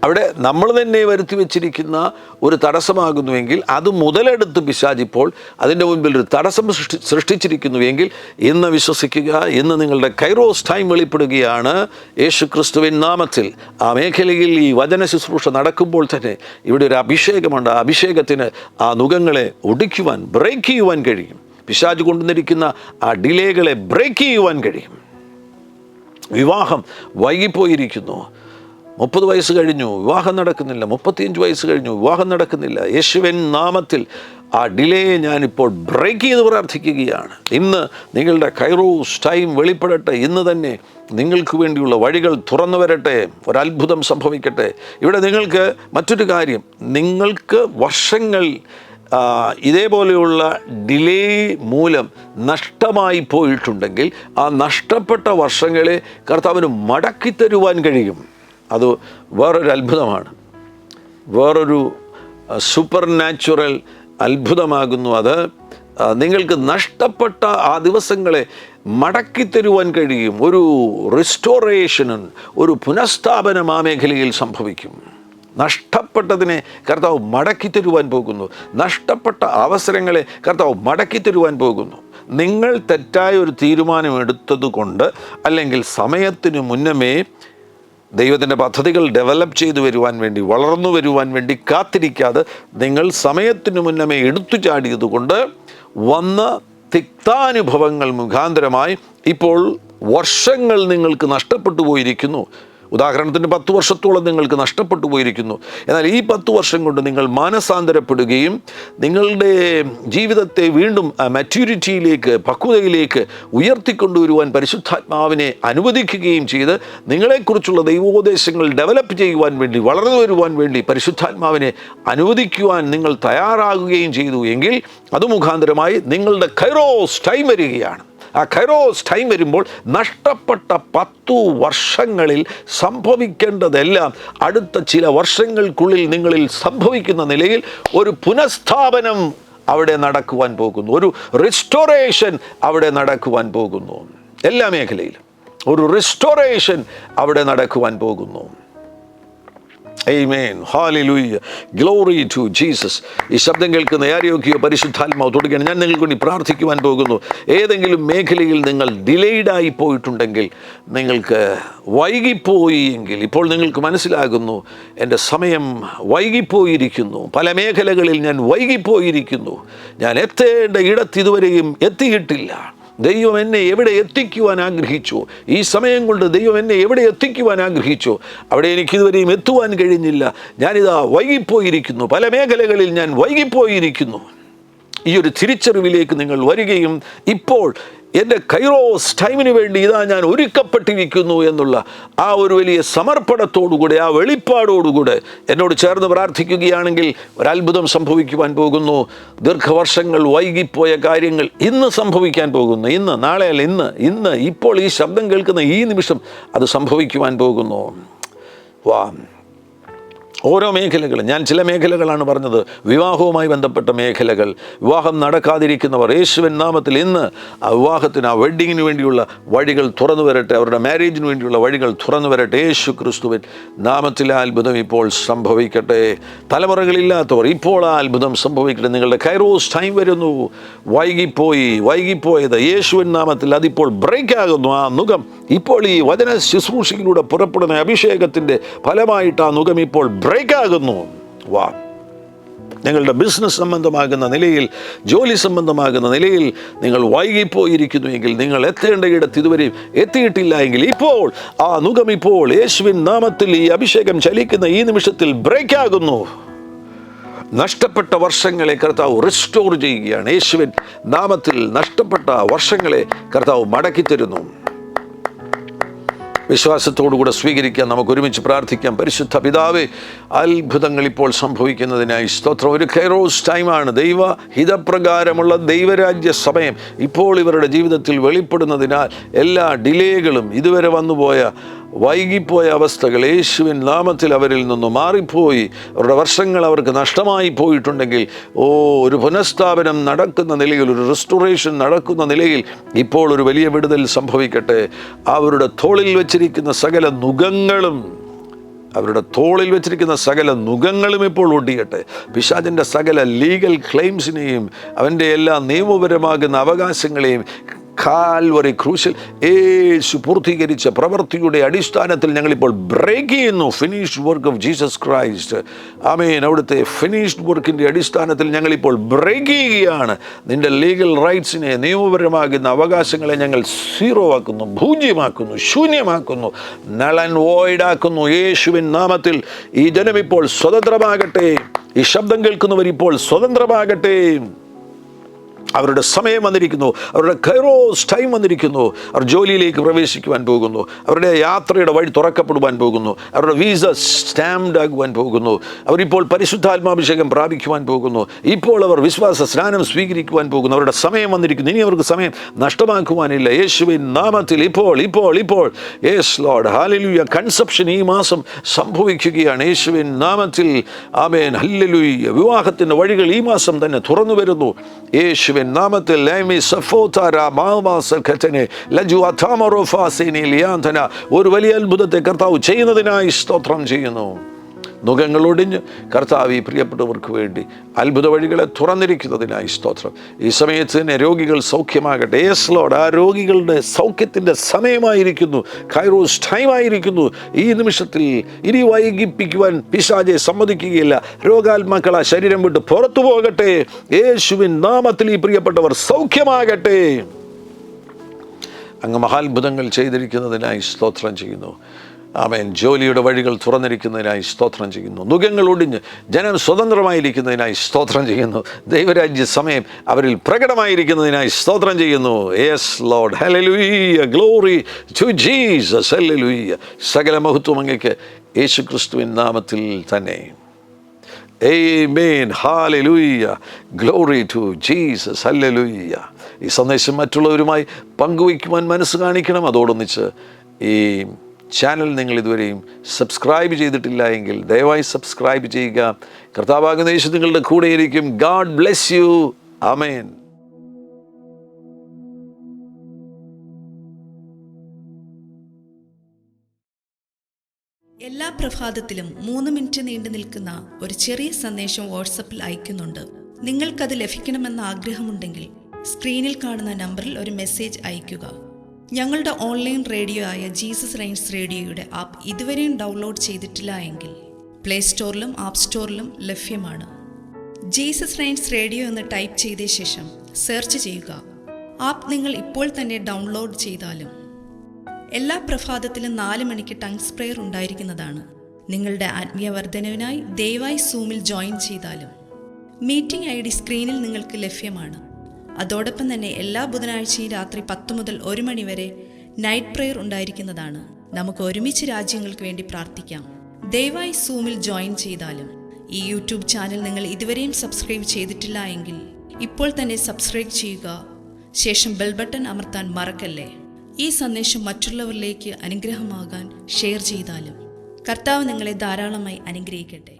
അവിടെ നമ്മൾ തന്നെ വരുത്തി വെച്ചിരിക്കുന്ന ഒരു തടസ്സമാകുന്നുവെങ്കിൽ അത് മുതലെടുത്ത് പിശാചിപ്പോൾ അതിൻ്റെ മുൻപിൽ ഒരു തടസ്സം സൃഷ്ടിച്ചിരിക്കുന്നുവെങ്കിൽ ഇന്ന് വിശ്വസിക്കുക, ഇന്ന് നിങ്ങളുടെ കൈറോസ് ടൈം വെളിപ്പെടുകയാണ് യേശു ക്രിസ്തുവിൻ നാമത്തിൽ. ആ മേഖലയിൽ ഈ വചന ശുശ്രൂഷ നടക്കുമ്പോൾ തന്നെ ഇവിടെ ഒരു അഭിഷേകമുണ്ട്. ആ അഭിഷേകത്തിന് ആ നുകങ്ങളെ ഒടിക്കുവാൻ, ബ്രേക്ക് ചെയ്യുവാൻ കഴിയും. പിശാച് കൊണ്ടുവന്നിരിക്കുന്ന ആ ഡിലേകളെ ബ്രേക്ക് ചെയ്യുവാൻ കഴിയും. വിവാഹം വൈകിപ്പോയിരിക്കുന്നു, 30 വയസ്സ് കഴിഞ്ഞു, വിവാഹം നടക്കുന്നില്ല. 35 വയസ്സ് കഴിഞ്ഞു, വിവാഹം നടക്കുന്നില്ല. യേശുവിൻ നാമത്തിൽ ആ ഡിലേയെ ഞാനിപ്പോൾ ബ്രേക്ക് ചെയ്ത് പ്രാർത്ഥിക്കുകയാണ്. ഇന്ന് നിങ്ങളുടെ കൈറോസ് ടൈം വെളിപ്പെടട്ടെ. ഇന്ന് തന്നെ നിങ്ങൾക്ക് വേണ്ടിയുള്ള വഴികൾ തുറന്നു വരട്ടെ. ഒരത്ഭുതം സംഭവിക്കട്ടെ. ഇവിടെ നിങ്ങൾക്ക് മറ്റൊരു കാര്യം, നിങ്ങൾക്ക് വർഷങ്ങൾ ഇതേപോലെയുള്ള ഡിലേ മൂലം നഷ്ടമായി പോയിട്ടുണ്ടെങ്കിൽ ആ നഷ്ടപ്പെട്ട വർഷങ്ങളെ കർത്താവിന് മടക്കിത്തരുവാൻ കഴിയും. അത് വേറൊരു അത്ഭുതമാണ്, വേറൊരു സൂപ്പർ നാച്ചുറൽ അത്ഭുതമാകുന്നു. അത് നിങ്ങൾക്ക് നഷ്ടപ്പെട്ട ആ ദിവസങ്ങളെ മടക്കിത്തരുവാൻ കഴിയും. ഒരു റിസ്റ്റോറേഷനും ഒരു പുനഃസ്ഥാപനം ആ മേഖലയിൽ സംഭവിക്കും. നഷ്ടപ്പെട്ടതിനെ കർത്താവ് മടക്കിത്തരുവാൻ പോകുന്നു. നഷ്ടപ്പെട്ട അവസരങ്ങളെ കർത്താവ് മടക്കിത്തരുവാൻ പോകുന്നു. നിങ്ങൾ തെറ്റായ ഒരു തീരുമാനം എടുത്തതുകൊണ്ട് അല്ലെങ്കിൽ സമയത്തിന് മുന്നമേ ദൈവത്തിൻ്റെ പദ്ധതികൾ ഡെവലപ്പ് ചെയ്തു വരുവാൻ വേണ്ടി, വളർന്നു വരുവാൻ വേണ്ടി കാത്തിരിക്കാതെ നിങ്ങൾ സമയത്തിന് മുന്നമേ എടുത്തു ചാടിയതുകൊണ്ട് വന്ന തിക്താനുഭവങ്ങൾ മുഖാന്തരമായി ഇപ്പോൾ വർഷങ്ങൾ നിങ്ങൾക്ക് നഷ്ടപ്പെട്ടു പോയിരിക്കുന്നു. ഉദാഹരണത്തിന് 10 വർഷത്തോളം നിങ്ങൾക്ക് നഷ്ടപ്പെട്ടു പോയിരിക്കുന്നു. എന്നാൽ ഈ 10 വർഷം കൊണ്ട് നിങ്ങൾ മാനസാന്തരപ്പെടുകയും നിങ്ങളുടെ ജീവിതത്തെ വീണ്ടും മാച്യൂരിറ്റിയിലേക്ക്, പക്വതയിലേക്ക് ഉയർത്തിക്കൊണ്ടുവരുവാൻ പരിശുദ്ധാത്മാവിനെ അനുവദിക്കുകയും ചെയ്ത് നിങ്ങളെക്കുറിച്ചുള്ള ദൈവോപദേശങ്ങൾ ഡെവലപ്പ് ചെയ്യുവാൻ വേണ്ടി, വളർന്നു വരുവാൻ വേണ്ടി പരിശുദ്ധാത്മാവിനെ അനുവദിക്കുവാൻ നിങ്ങൾ തയ്യാറാകുകയും ചെയ്തു എങ്കിൽ അത് മുഖാന്തരമായി നിങ്ങളുടെ കൈറോസ് ടൈം വരികയാണ്. ആ കൈറോസ് ടൈം വരുമ്പോൾ നഷ്ടപ്പെട്ട 10 വർഷങ്ങളിൽ സംഭവിക്കേണ്ടതെല്ലാം അടുത്ത ചില വർഷങ്ങൾക്കുള്ളിൽ നിങ്ങളിൽ സംഭവിക്കുന്ന നിലയിൽ ഒരു പുനഃസ്ഥാപനം അവിടെ നടക്കുവാൻ പോകുന്നു. ഒരു റിസ്റ്റോറേഷൻ അവിടെ നടക്കുവാൻ പോകുന്നു. എല്ലാ മേഖലയിലും ഒരു റിസ്റ്റോറേഷൻ അവിടെ നടക്കുവാൻ പോകുന്നു. Amen. Hallelujah. Glory to Jesus. ഈ ശബ്ദം കേൾക്കുന്ന ആരോഗ്യ പരിശുദ്ധാത്മാവ് തൊടുകയാണ്. ഞാൻ നിങ്ങൾക്ക് വേണ്ടി പ്രാർത്ഥിക്കുവാൻ പോകുന്നു. ഏതെങ്കിലും മേഖലയിൽ നിങ്ങൾ ഡിലേഡായി പോയിട്ടുണ്ടെങ്കിൽ, നിങ്ങൾക്ക് വൈകിപ്പോയി എങ്കിൽ ഇപ്പോൾ നിങ്ങൾക്ക് മനസ്സിലാകുന്നു, എൻ്റെ സമയം വൈകിപ്പോയിരിക്കുന്നു. പല മേഖലകളിൽ ഞാൻ വൈകിപ്പോയിരിക്കുന്നു. ഞാൻ എത്തേണ്ട ഇടത്ത് ഇതുവരെയും എത്തിയിട്ടില്ല. ദൈവം എന്നെ എവിടെ എത്തിക്കുവാൻ ആഗ്രഹിച്ചു, ഈ സമയം കൊണ്ട് ദൈവം എന്നെ എവിടെ എത്തിക്കുവാൻ ആഗ്രഹിച്ചു, അവിടെ എനിക്കിതുവരെയും എത്തുവാൻ കഴിഞ്ഞില്ല. ഞാനിതാ വൈകിപ്പോയിരിക്കുന്നു. പല മേഖലകളിൽ ഞാൻ വൈകിപ്പോയിരിക്കുന്നു. ഈ ഒരു തിരിച്ചറിവിലേക്ക് നിങ്ങൾ വരികയും ഇപ്പോൾ എൻ്റെ കൈറോസ് ടൈമിന് വേണ്ടി ഇതാ ഞാൻ ഒരുക്കപ്പെട്ടിരിക്കുന്നു എന്നുള്ള ആ ഒരു വലിയ സമർപ്പണത്തോടുകൂടെ, ആ വെളിപ്പാടോടുകൂടെ എന്നോട് ചേർന്ന് പ്രാർത്ഥിക്കുകയാണെങ്കിൽ ഒരത്ഭുതം സംഭവിക്കുവാൻ പോകുന്നു. ദീർഘവർഷങ്ങൾ വൈകിപ്പോയ കാര്യങ്ങൾ ഇന്ന് സംഭവിക്കാൻ പോകുന്നു. ഇന്ന്, നാളെയല്ല, ഇന്ന് ഇപ്പോൾ ഈ ശബ്ദം കേൾക്കുന്ന ഈ നിമിഷം അത് സംഭവിക്കുവാൻ പോകുന്നു. വാ ഓരോ മേഖലകളും, ഞാൻ ചില മേഖലകളാണ് പറഞ്ഞത്, വിവാഹവുമായി ബന്ധപ്പെട്ട മേഖലകൾ. വിവാഹം നടക്കാതിരിക്കുന്നവർ യേശുവിൻ നാമത്തിൽ ഇന്ന് ആ വിവാഹത്തിന്, ആ വെഡ്ഡിങ്ങിന് വേണ്ടിയുള്ള വഴികൾ തുറന്നു വരട്ടെ. അവരുടെ മാരേജിന് വേണ്ടിയുള്ള വഴികൾ തുറന്നു വരട്ടെ. യേശു ക്രിസ്തുവിൻ നാമത്തിൽ ആ അത്ഭുതം ഇപ്പോൾ സംഭവിക്കട്ടെ. തലമുറകളില്ലാത്തവർ ഇപ്പോൾ ആ അത്ഭുതം സംഭവിക്കട്ടെ. നിങ്ങളുടെ കൈറോസ് ടൈം വരുന്നു. വൈകിപ്പോയത് യേശുവിൻ നാമത്തിൽ അതിപ്പോൾ ബ്രേക്ക് ആകുന്നു. ആ നുകം ഇപ്പോൾ ഈ വചന ശുശ്രൂഷയിലൂടെ പുറപ്പെടുന്ന അഭിഷേകത്തിൻ്റെ ഫലമായിട്ട് ആ നുകം ഇപ്പോൾ ബ്രേക്ക് ആകുന്നു. നിങ്ങളുടെ ബിസിനസ് സംബന്ധമാകുന്ന നിലയിൽ, ജോലി സംബന്ധമാകുന്ന നിലയിൽ നിങ്ങൾ വൈകിപ്പോയിരിക്കുന്നുവെങ്കിൽ, നിങ്ങൾ എത്തേണ്ട ഇടത്ത് ഇതുവരെയും എത്തിയിട്ടില്ല എങ്കിൽ, ഇപ്പോൾ ആ നുകം ഇപ്പോൾ യേശുവിൻ നാമത്തിൽ ഈ അഭിഷേകം ചലിക്കുന്ന ഈ നിമിഷത്തിൽ ബ്രേക്ക് ആകുന്നു. നഷ്ടപ്പെട്ട വർഷങ്ങളെ കർത്താവ് റിസ്റ്റോർ ചെയ്യുകയാണ്. യേശുവിൻ നാമത്തിൽ നഷ്ടപ്പെട്ട വർഷങ്ങളെ കർത്താവ് മടക്കി തരുന്നു. വിശ്വാസത്തോടുകൂടെ സ്വീകരിക്കാൻ നമുക്ക് ഒരുമിച്ച് പ്രാർത്ഥിക്കാം. പരിശുദ്ധ പിതാവേ, അത്ഭുതങ്ങൾ ഇപ്പോൾ സംഭവിക്കുന്നതിനായി സ്തോത്രം. ഒരു കൈറോസ് ടൈമാണ്. ദൈവ ഹിതപ്രകാരമുള്ള ദൈവരാജ്യ സമയം ഇപ്പോൾ ഇവരുടെ ജീവിതത്തിൽ വെളിപ്പെടുന്നതിനാൽ എല്ലാ ഡിലേകളും, ഇതുവരെ വന്നുപോയ വൈകിപ്പോയ അവസ്ഥകൾ യേശുവിൻ നാമത്തിൽ അവരിൽ നിന്ന് മാറിപ്പോയി. അവരുടെ വർഷങ്ങൾ അവർക്ക് നഷ്ടമായി പോയിട്ടുണ്ടെങ്കിൽ, ഒരു പുനഃസ്ഥാപനം നടക്കുന്ന നിലയിൽ, ഒരു റെസ്റ്റോറേഷൻ നടക്കുന്ന നിലയിൽ ഇപ്പോൾ ഒരു വലിയ വിടുതൽ സംഭവിക്കട്ടെ. അവരുടെ തോളിൽ വെച്ചിരിക്കുന്ന സകല നുകങ്ങളും, ഇപ്പോൾ ഒടിയട്ടെ. പിശാചിൻ്റെ സകല ലീഗൽ ക്ലെയിംസിനെയും അവൻ്റെ എല്ലാ നിയമപരമാകുന്ന അവകാശങ്ങളെയും കാൽവറി ക്രൂശിൽ യേശു പൂർത്തീകരിച്ച പ്രവൃത്തിയുടെ അടിസ്ഥാനത്തിൽ ഞങ്ങളിപ്പോൾ ബ്രേക്ക് ചെയ്യുന്നു. Finished work of Jesus Christ. Amen. അവിടുത്തെ ഫിനിഷ്ഡ് വർക്കിൻ്റെ അടിസ്ഥാനത്തിൽ ഞങ്ങളിപ്പോൾ ബ്രേക്ക് ചെയ്യുകയാണ്. നിൻ്റെ ലീഗൽ റൈറ്റ്സിനെ, നിയമപരമാകുന്ന അവകാശങ്ങളെ ഞങ്ങൾ സീറോ ആക്കുന്നു, പൂജ്യമാക്കുന്നു, ശൂന്യമാക്കുന്നു, നൾ ആൻഡ് വോയിഡ് ആക്കുന്നു. യേശുവിൻ നാമത്തിൽ ഈ ജനം ഇപ്പോൾ സ്വതന്ത്രമാകട്ടെ. ഈ ശബ്ദം കേൾക്കുന്നവർ ഇപ്പോൾ സ്വതന്ത്രമാകട്ടെ. അവരുടെ സമയം വന്നിരിക്കുന്നു. അവരുടെ കൈറോസ് ടൈം വന്നിരിക്കുന്നു. അവർ ജോലിയിലേക്ക് പ്രവേശിക്കുവാൻ പോകുന്നു. അവരുടെ യാത്രയുടെ വഴി തുറക്കപ്പെടുവാൻ പോകുന്നു. അവരുടെ വീസ സ്റ്റാമ്പ്ഡ് ആകുവാൻ പോകുന്നു. അവരിപ്പോൾ പരിശുദ്ധാത്മാഭിഷേകം പ്രാപിക്കുവാൻ പോകുന്നു. ഇപ്പോൾ അവർ വിശ്വാസ സ്നാനം സ്വീകരിക്കുവാൻ പോകുന്നു. അവരുടെ സമയം വന്നിരിക്കുന്നു. ഇനി അവർക്ക് സമയം നഷ്ടമാക്കുവാനില്ല. യേശുവിൻ നാമത്തിൽ ഇപ്പോൾ യേസ് ലോർഡ്, ഹല്ലേലൂയ. കൺസെപ്ഷൻ ഈ മാസം സംഭവിക്കുകയാണ് യേശുവിൻ നാമത്തിൽ. ആമേൻ, ഹല്ലേലൂയ. വിവാഹത്തിൻ്റെ വഴികൾ ഈ മാസം തന്നെ തുറന്നു വരുന്നു യേശുവിൻ നാമത്തിൽ. ഒരു വലിയ അത്ഭുതത്തെ കർത്താവ് ചെയ്യുന്നതിനായി സ്തോത്രം ചെയ്യുന്നു. നുകങ്ങളൊടിഞ്ഞ് കർത്താവ് ഈ പ്രിയപ്പെട്ടവർക്ക് വേണ്ടി അത്ഭുത വഴികളെ തുറന്നിരിക്കുന്നതിനായി സ്തോത്രം. ഈ സമയത്ത് തന്നെ രോഗികൾ സൗഖ്യമാകട്ടെ. യേസ് ലോർഡ്, ആ രോഗികളുടെ സൗഖ്യത്തിൻ്റെ സമയമായിരിക്കുന്നു, കൈറോസ് ടൈമായിരിക്കുന്നു. ഈ നിമിഷത്തിൽ ഇനി വൈകിപ്പിക്കുവാൻ പിശാചെ സമ്മതിക്കുകയില്ല. രോഗാത്മാക്കൾ ആ ശരീരം വിട്ട് പുറത്തു പോകട്ടെ. യേശുവിൻ നാമത്തിൽ ഈ പ്രിയപ്പെട്ടവർ സൗഖ്യമാകട്ടെ. അങ്ങ് മഹാത്ഭുതങ്ങൾ ചെയ്തിരിക്കുന്നതിനായി സ്തോത്രം ചെയ്യുന്നു. ആമേൻ. ജോലിയുടെ വഴികൾ തുറന്നിരിക്കുന്നതിനായി സ്തോത്രം ചെയ്യുന്നു. നുകങ്ങൾ ഒടിഞ്ഞ് ജനം സ്വതന്ത്രമായിരിക്കുന്നതിനായി സ്തോത്രം ചെയ്യുന്നു. ദൈവരാജ്യ സമയം അവരിൽ പ്രകടമായിരിക്കുന്നതിനായി സ്തോത്രം ചെയ്യുന്നു. Yes Lord, hallelujah, glory to Jesus, hallelujah. സകല മഹത്വം അങ്ങേക്ക് യേശുക്രിസ്തുവിൻ നാമത്തിൽ തന്നെ. Amen, hallelujah, glory to Jesus, hallelujah. ഈ സന്ദേശം മറ്റുള്ളവരുമായി പങ്കുവയ്ക്കുവാൻ മനസ്സ് കാണിക്കണം. അതോടൊന്നിച്ച് ഈ ചാനൽ നിങ്ങൾ ഇതുവരെയും സബ്സ്ക്രൈബ് ചെയ്തിട്ടില്ല എങ്കിൽ ദയവായി സബ്സ്ക്രൈബ് ചെയ്യുക. കർത്താവാകുന്ന യേശു നിങ്ങളുടെ കൂടെയിരിക്കും. God bless you. ആമേൻ. എല്ലാ പ്രഭാതത്തിലും 3 മിനിറ്റ് നീണ്ടു നിൽക്കുന്ന ഒരു ചെറിയ സന്ദേശം വാട്സപ്പിൽ അയക്കുന്നുണ്ട്. നിങ്ങൾക്കത് ലഭിക്കണമെന്ന ആഗ്രഹമുണ്ടെങ്കിൽ സ്ക്രീനിൽ കാണുന്ന നമ്പറിൽ ഒരു മെസ്സേജ് അയയ്ക്കുക. ഞങ്ങളുടെ ഓൺലൈൻ റേഡിയോ ആയ ജീസസ് റെയിൻസ് റേഡിയോയുടെ ആപ്പ് ഇതുവരെയും ഡൗൺലോഡ് ചെയ്തിട്ടില്ല എങ്കിൽ പ്ലേ സ്റ്റോറിലും ആപ്പ് സ്റ്റോറിലും ലഭ്യമാണ്. ജീസസ് റെയിൻസ് റേഡിയോ എന്ന് ടൈപ്പ് ചെയ്ത ശേഷം സെർച്ച് ചെയ്യുക. ആപ്പ് നിങ്ങൾ ഇപ്പോൾ തന്നെ ഡൗൺലോഡ് ചെയ്താലും. എല്ലാ പ്രഭാതത്തിലും 4 മണിക്ക് ടങ്സ് പ്രെയർ ഉണ്ടായിരിക്കുന്നതാണ്. നിങ്ങളുടെ ആത്മീയ വർധനവിനായി ദയവായി സൂമിൽ ജോയിൻ ചെയ്താലും. മീറ്റിംഗ് ID സ്ക്രീനിൽ നിങ്ങൾക്ക് ലഭ്യമാണ്. അതോടൊപ്പം തന്നെ എല്ലാ ബുധനാഴ്ചയും രാത്രി 10 മുതൽ 1 മണി വരെ നൈറ്റ് പ്രെയർ ഉണ്ടായിരിക്കുന്നതാണ്. നമുക്ക് ഒരുമിച്ച് രാജ്യങ്ങൾക്ക് വേണ്ടി പ്രാർത്ഥിക്കാം. ദയവായി സൂമിൽ ജോയിൻ ചെയ്താലും. ഈ യൂട്യൂബ് ചാനൽ നിങ്ങൾ ഇതുവരെയും സബ്സ്ക്രൈബ് ചെയ്തിട്ടില്ല എങ്കിൽ ഇപ്പോൾ തന്നെ സബ്സ്ക്രൈബ് ചെയ്യുക. ശേഷം ബെൽ ബട്ടൺ അമർത്താൻ മറക്കല്ലേ. ഈ സന്ദേശം മറ്റുള്ളവരിലേക്ക് അനുഗ്രഹമാകാൻ ഷെയർ ചെയ്താലും. കർത്താവ് നിങ്ങളെ ധാരാളമായി അനുഗ്രഹിക്കട്ടെ.